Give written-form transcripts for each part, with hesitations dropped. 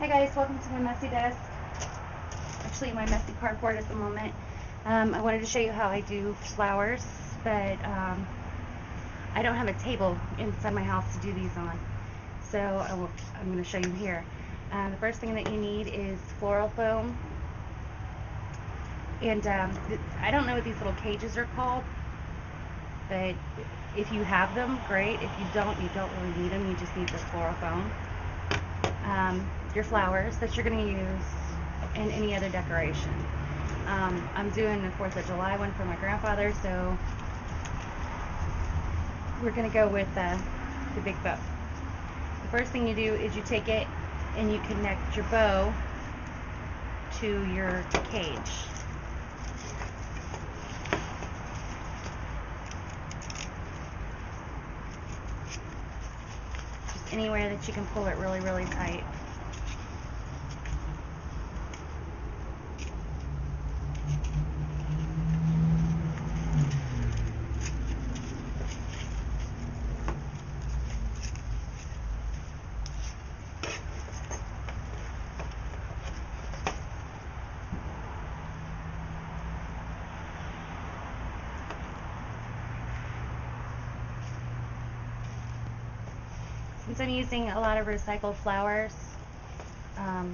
Hi guys, welcome to my messy desk. Actually my messy cardboard at the moment. I wanted to show you how I do flowers, but I don't have a table inside my house to do these on. So I'm going to show you here. The first thing that you need is floral foam. And I don't know what these little cages are called, but if you have them, great. If you don't really need them. You just need the floral foam. Your flowers that you're going to use, and any other decoration. I'm doing the 4th of July one for my grandfather, so we're going to go with the big bow. The first thing you do is you take it and you connect your bow to your cage. Just anywhere that you can pull it really, really tight. Since I'm using a lot of recycled flowers, I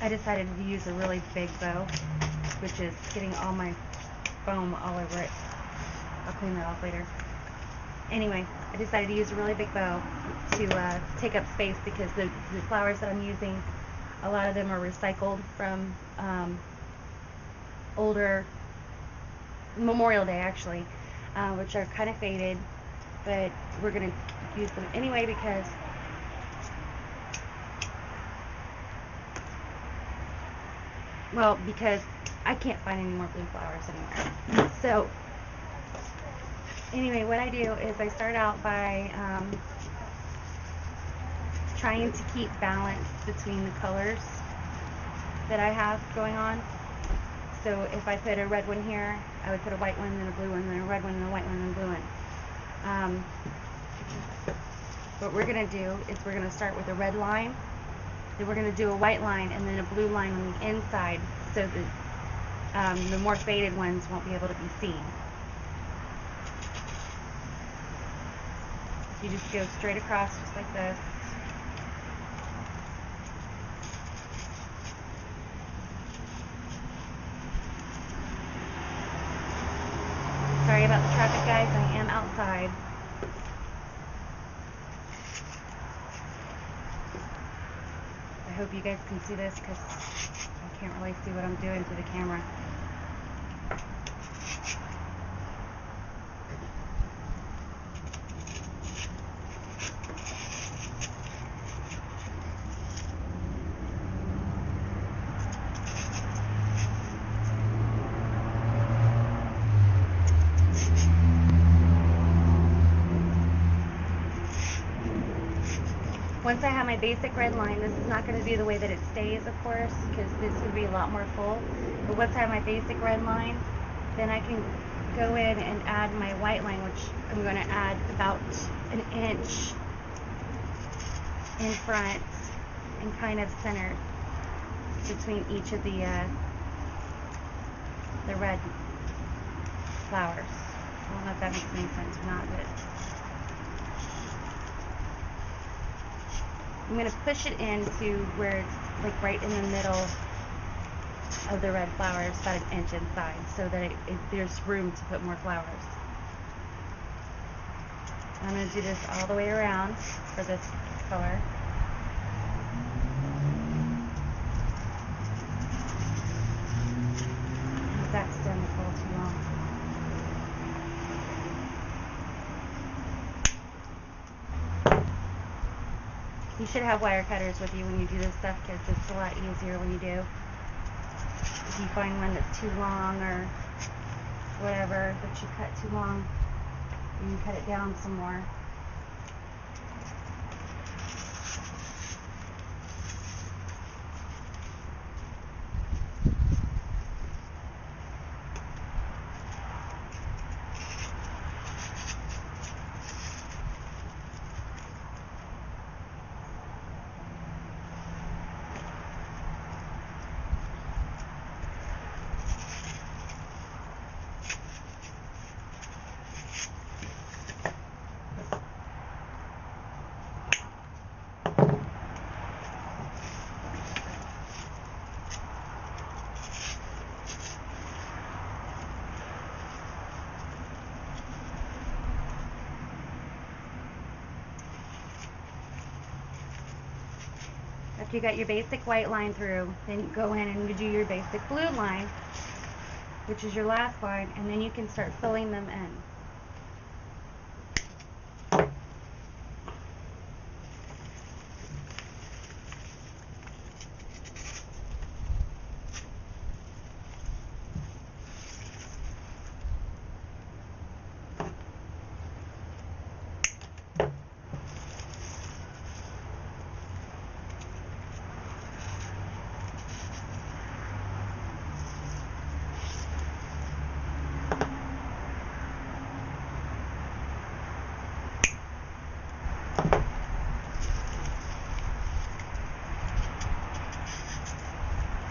decided to use a really big bow, which is getting all my foam all over it. I'll clean that off later. Anyway, I decided to use a really big bow to take up space, because the flowers that I'm using, a lot of them are recycled from older Memorial Day actually, which are kind of faded, but we're going to use them anyway because I can't find any more blue flowers anywhere. So anyway, what I do is I start out by trying to keep balance between the colors that I have going on. So if I put a red one here, I would put a white one, then a blue one, then a red one, then a white one, then a blue one. What we're going to do is we're going to start with a red line, then we're going to do a white line, and then a blue line on the inside, so that the more faded ones won't be able to be seen. You just go straight across just like this. Sorry about the traffic, guys. I am outside. I hope you guys can see this, because I can't really see what I'm doing through the camera. Once I have my basic red line, this is not going to be the way that it stays, of course, because this would be a lot more full. But once I have my basic red line, then I can go in and add my white line, which I'm going to add about an inch in front and kind of centered between each of the red flowers. I don't know if that makes any sense or not, but I'm going to push it into where it's like right in the middle of the red flowers, about an inch inside, so that there's room to put more flowers. I'm going to do this all the way around for this color. That stem is a little too long. You should have wire cutters with you when you do this stuff, because it's a lot easier when you do. If you find one that's too long or whatever, that you cut too long, you can cut it down some more. After you got your basic white line through, then you go in and you do your basic blue line, which is your last line, and then you can start filling them in.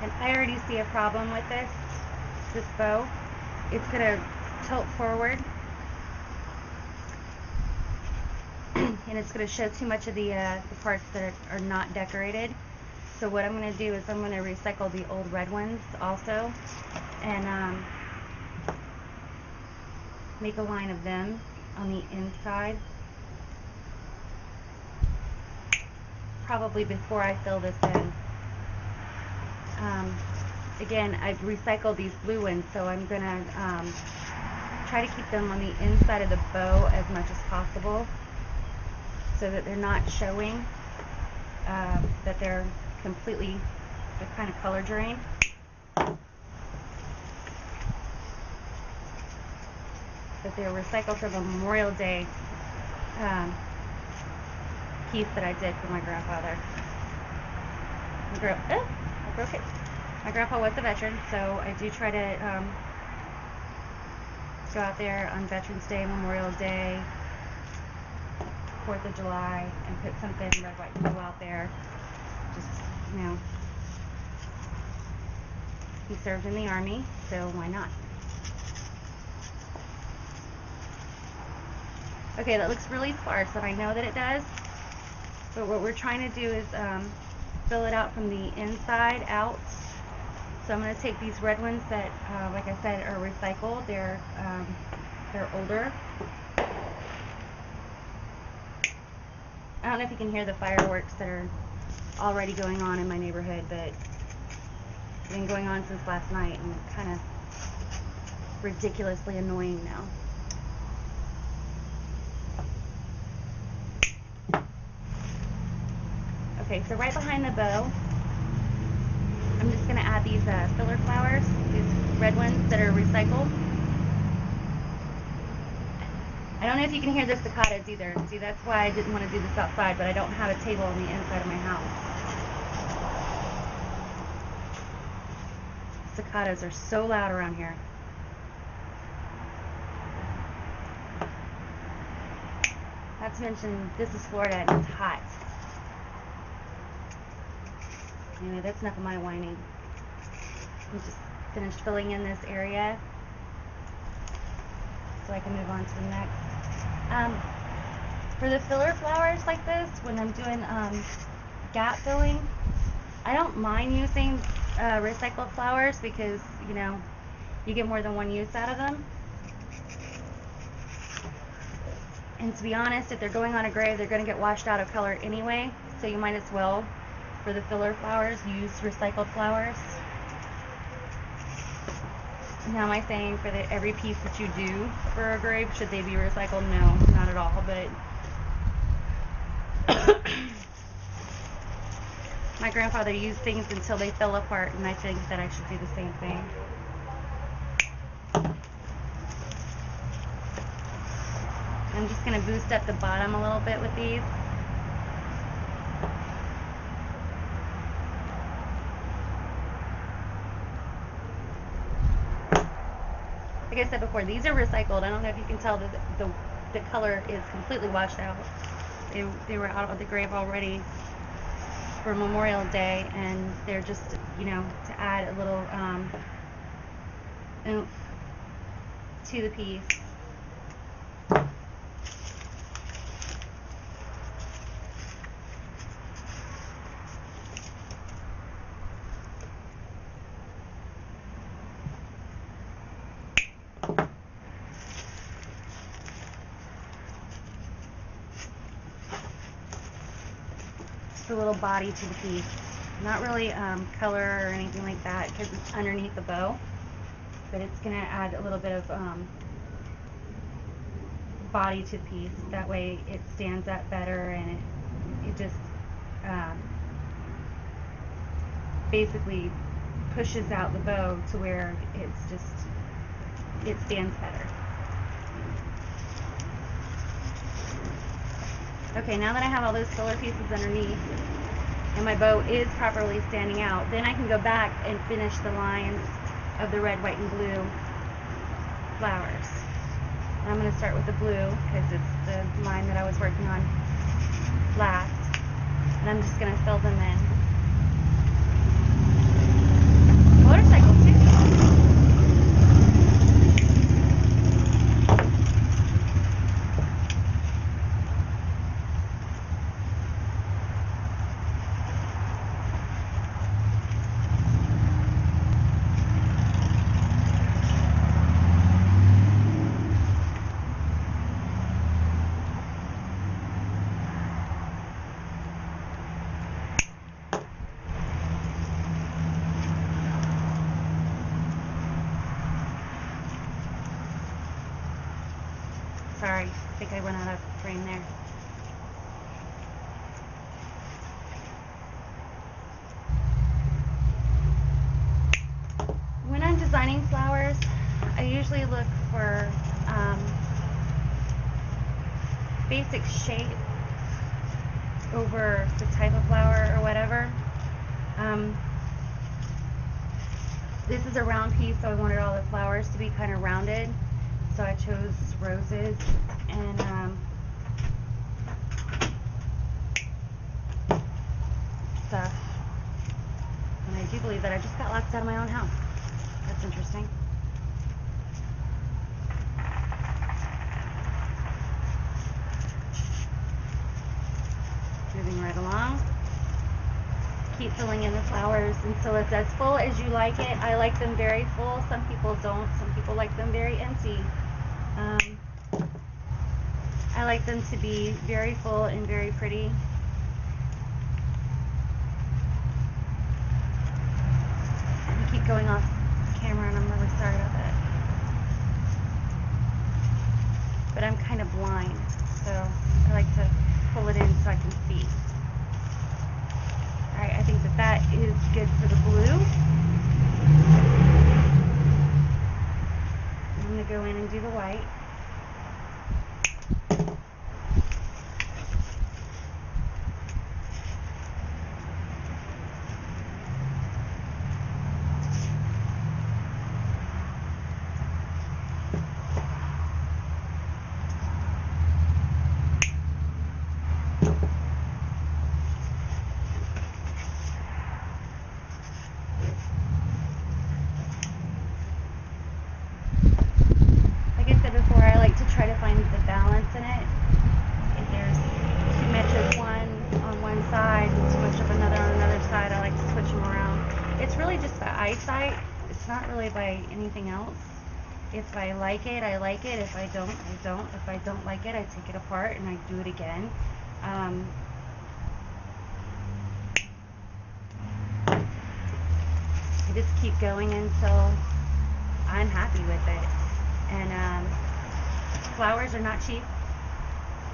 And I already see a problem with this bow. It's going to tilt forward, and it's going to show too much of the parts that are not decorated. So what I'm going to do is I'm going to recycle the old red ones also, and make a line of them on the inside, probably before I fill this in. Again, I've recycled these blue ones, so I'm going to try to keep them on the inside of the bow as much as possible so that they're not showing, that they're kind of color drained. But they're recycled from a Memorial Day piece that I did for my grandfather. I broke it. My grandpa was a veteran, so I do try to go out there on Veterans Day, Memorial Day, 4th of July, and put something red, white, and blue out there. Just, you know, he served in the Army, so why not? Okay, that looks really sparse, and I know that it does, but what we're trying to do is fill it out from the inside out. So I'm going to take these red ones that, like I said, are recycled. They're older. I don't know if you can hear the fireworks that are already going on in my neighborhood, but they've been going on since last night, and it's kind of ridiculously annoying now. Okay, so right behind the bow, I'm just going to add these filler flowers, these red ones that are recycled. I don't know if you can hear the cicadas either. See, that's why I didn't want to do this outside, but I don't have a table on the inside of my house. Cicadas are so loud around here. Not to mention, this is Florida and it's hot. Anyway, that's enough of my whining. I'm just finished filling in this area so I can move on to the next. For the filler flowers like this, when I'm doing gap filling, I don't mind using recycled flowers because, you know, you get more than one use out of them. And to be honest, if they're going on a grave, they're going to get washed out of color anyway, so you might as well, for the filler flowers, use recycled flowers. Now, am I saying for every piece that you do for a grave, should they be recycled? No, not at all, but my grandfather used things until they fell apart, and I think that I should do the same thing. I'm just going to boost up the bottom a little bit with these. Like I said before, these are recycled. I don't know if you can tell that the color is completely washed out. They were out of the grave already for Memorial Day, and they're just, you know, to add a little oomph to the piece. just a little body to the piece. Not really color or anything like that because it's underneath the bow, but it's going to add a little bit of body to the piece. That way it stands up better, and it just basically pushes out the bow to where it stands better. Okay, now that I have all those filler pieces underneath and my bow is properly standing out, then I can go back and finish the lines of the red, white, and blue flowers. And I'm going to start with the blue because it's the line that I was working on last. And I'm just going to fill them in. Motorcycle too. Sorry, I think I went out of frame there. When I'm designing flowers, I usually look for basic shape over the type of flower or whatever. This is a round piece, so I wanted all the flowers to be kind of rounded. So I chose roses and stuff. And I do believe that I just got locked out of my own house. That's interesting. Moving right along. Keep filling in the flowers until it's as full as you like it. I like them very full. Some people don't. Some people like them very empty. I like them to be very full and very pretty. I keep going off camera and I'm really sorry about that. But I'm kind of blind, so I like to pull it in so I can see. Alright, I think that that is good for the blue. I'm going to go in and do the white. Before, I like to try to find the balance in it. If there's too much of one on one side and too much of another on another side, I like to switch them around. It's really just by eyesight. It's not really by anything else. If I like it, I like it. If I don't, I don't. If I don't like it, I take it apart and I do it again. I just keep going until I'm happy with it. And flowers are not cheap.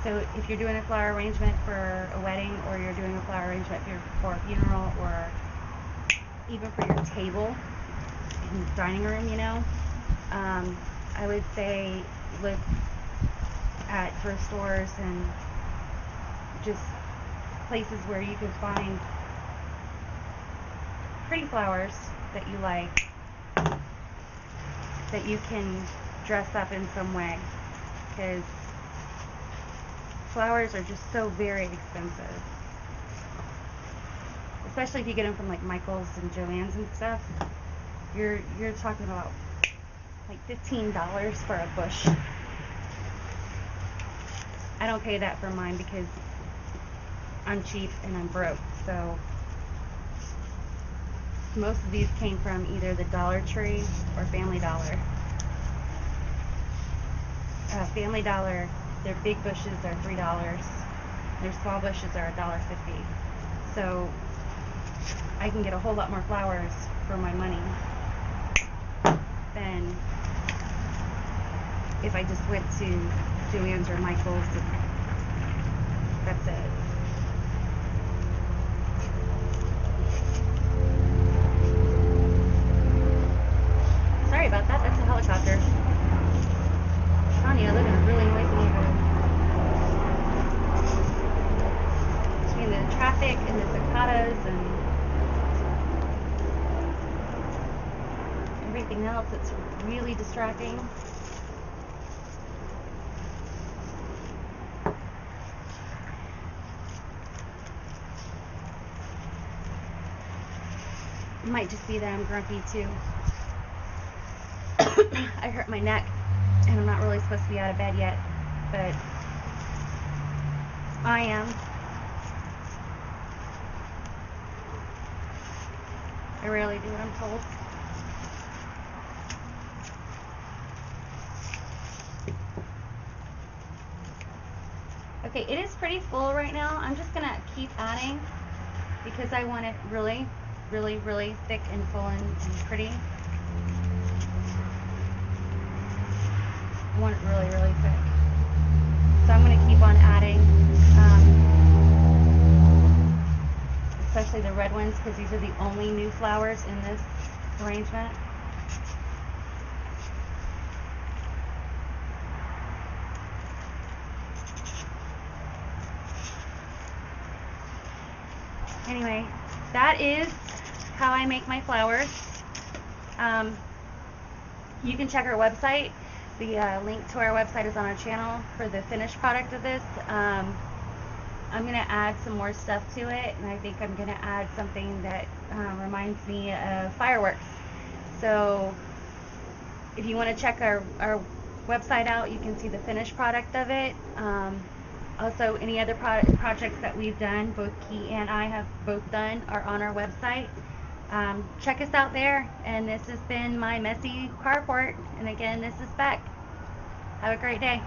So if you're doing a flower arrangement for a wedding, or you're doing a flower arrangement for a funeral, or even for your table in the dining room, you know, I would say look at thrift stores and just places where you can find pretty flowers that you like, that you can dress up in some way, because flowers are just so very expensive, especially if you get them from like Michael's and Joann's and stuff. You're talking about like $15 for a bush. I don't pay that for mine because I'm cheap and I'm broke. So most of these came from either the Dollar Tree or Family Dollar. Family Dollar, their big bushes are $3. Their small bushes are $1.50. So I can get a whole lot more flowers for my money than if I just went to Joann's or Michael's and that's it. Sorry about that, that's a helicopter. Tanya, I live in a really noisy neighborhood. Between the traffic and the cicadas and everything else, it's really distracting. It might just be that I'm grumpy too. I hurt my neck and I'm not really supposed to be out of bed yet, but I am. I rarely do what I'm told. Okay, it is pretty full right now. I'm just gonna keep adding because I want it really, really, really thick and full and pretty. I want it really, really thick. So I'm gonna keep on adding, especially the red ones because these are the only new flowers in this arrangement. Anyway, that is how I make my flowers. You can check our website. The link to our website is on our channel for the finished product of this. I'm going to add some more stuff to it, and I think I'm going to add something that reminds me of fireworks. So if you want to check our website out, you can see the finished product of it. Also, any other projects that we've done, both Key and I have both done, are on our website. Check us out there, and this has been my messy carport. And again, this is Beck. Have a great day.